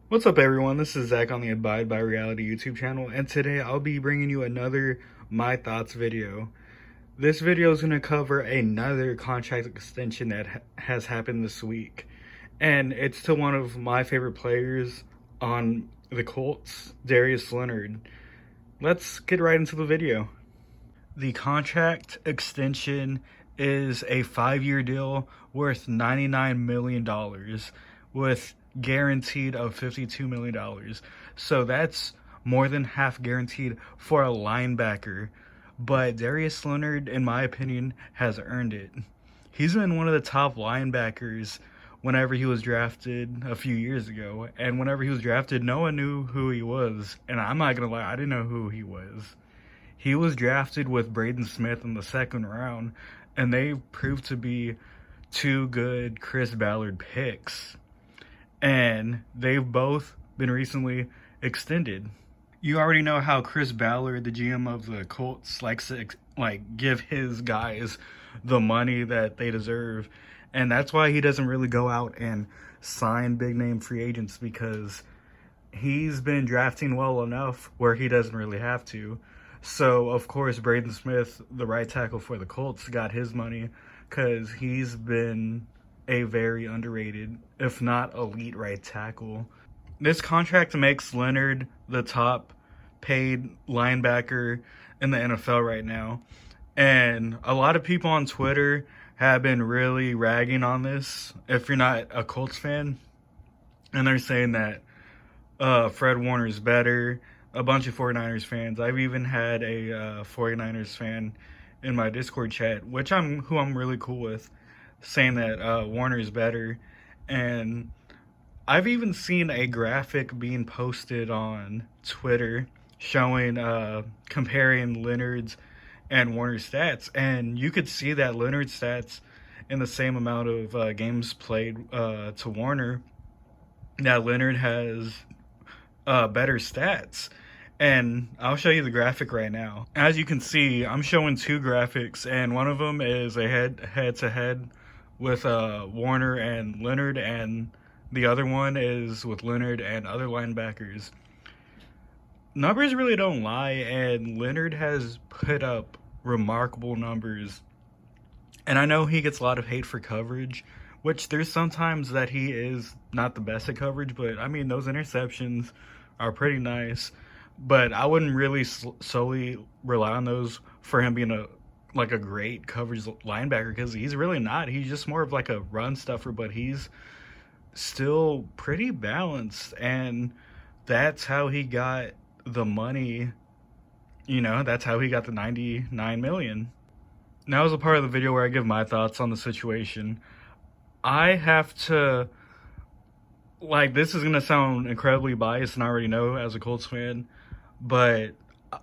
What's up, everyone? This is Zach on the Abide by Reality YouTube channel, and today I'll be bringing you another My Thoughts video. This video is going to cover another contract extension that has happened this week, and it's to one of my favorite players on the Colts, Darius Leonard. Let's get right into the video. The contract extension is a 5-year deal worth $99 million with guaranteed of $52 million. So that's more than half guaranteed for a linebacker. But Darius Leonard, in my opinion, has earned it. He's been one of the top linebackers whenever he was drafted a few years ago. And whenever he was drafted, no one knew who he was. And I'm not going to lie, I didn't know who he was. He was drafted with Braden Smith in the second round, and they proved to be two good Chris Ballard picks. And they've both been recently extended. You already know how Chris Ballard, the GM of the Colts, likes to give his guys the money that they deserve. And that's why he doesn't really go out and sign big name free agents, because he's been drafting well enough where he doesn't really have to. So, of course, Braden Smith, the right tackle for the Colts, got his money because he's been a very underrated, if not elite, right tackle. This contract makes Leonard the top paid linebacker in the NFL right now. And a lot of people on Twitter have been really ragging on this, if you're not a Colts fan. And they're saying that Fred Warner's better. A bunch of 49ers fans. I've even had a 49ers fan in my Discord chat, who I'm really cool with, saying that Warner's better. And I've even seen a graphic being posted on Twitter showing comparing Leonard's and Warner's stats, and you could see that Leonard's stats in the same amount of games played to Warner, that Leonard has better stats. And I'll show you the graphic right now. As you can see, I'm showing two graphics, and one of them is a head-to-head with Warner and Leonard, and the other one is with Leonard and other linebackers. Numbers really don't lie, and Leonard has put up remarkable numbers. And I know he gets a lot of hate for coverage, which there's sometimes that he is not the best at coverage, but I mean, those interceptions are pretty nice. But I wouldn't really solely rely on those for him being a great coverage linebacker, because he's really not. He's just more of like a run stuffer, but he's still pretty balanced, and that's how he got the money. That's how he got the $99 million. Now is a part of the video where I give my thoughts on the situation. I have to, this is going to sound incredibly biased, and I already know as a Colts fan, but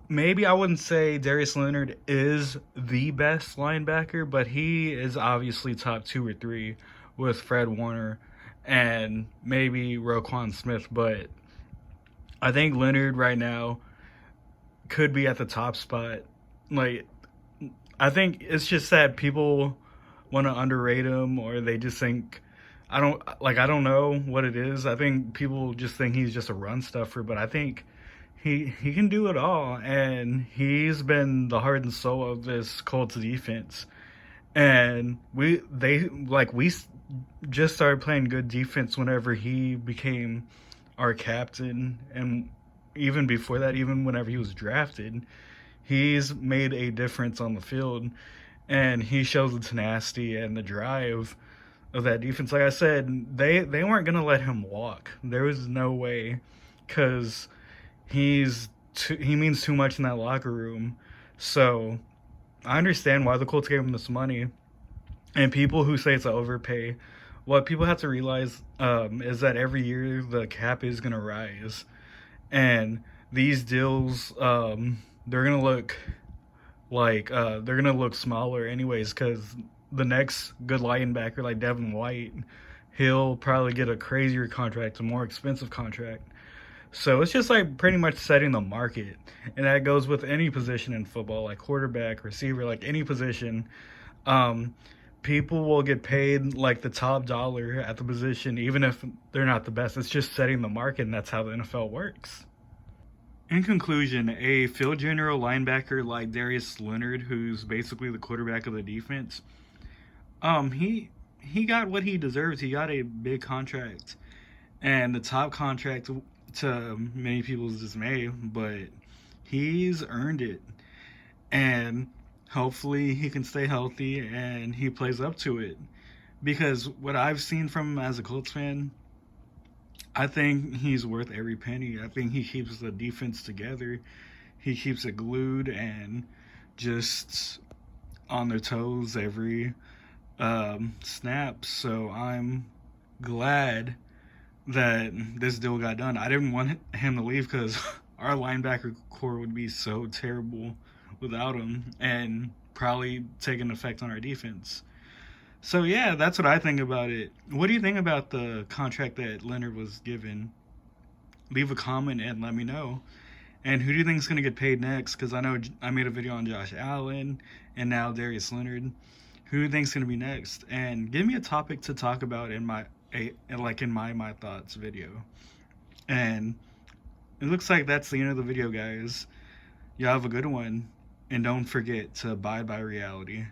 maybe I wouldn't say Darius Leonard is the best linebacker, but he is obviously top 2 or 3 with Fred Warner and maybe Roquan Smith. But I think Leonard right now could be at the top spot. I think it's just that people want to underrate him, or they just think, I don't know what it is. I think people just think he's just a run stuffer, but I think he can do it all, and he's been the heart and soul of this Colts defense. And we just started playing good defense whenever he became our captain, and even before that, even whenever he was drafted, he's made a difference on the field, and he shows the tenacity and the drive of that defense. Like I said, they weren't gonna let him walk. There was no way, because he means too much in that locker room. So I understand why the Colts gave him this money. And people who say it's an overpay, what people have to realize is that every year the cap is going to rise. And these deals, they're going to look smaller anyways, because the next good linebacker like Devin White, he'll probably get a crazier contract, a more expensive contract. So it's just pretty much setting the market. And that goes with any position in football, like quarterback, receiver, any position. people will get paid like the top dollar at the position, even if they're not the best. It's just setting the market, and that's how the NFL works. In conclusion, a field general linebacker like Darius Leonard, who's basically the quarterback of the defense, he got what he deserves. He got a big contract, and the top contract to many people's dismay, but he's earned it. And hopefully he can stay healthy and he plays up to it. Because what I've seen from him as a Colts fan, I think he's worth every penny. I think he keeps the defense together. He keeps it glued and just on their toes every snap. So I'm glad that this deal got done. I didn't want him to leave because our linebacker core would be so terrible without him and probably take an effect on our defense. So yeah, that's what I think about it. What do you think about the contract that Leonard was given? Leave a comment and let me know. And who do you think is going to get paid next? Because I know I made a video on Josh Allen and now Darius Leonard. Who do you think is going to be next? And give me a topic to talk about in my my thoughts video. And it looks like that's the end of the video, guys. Y'all have a good one. And don't forget to abide by reality.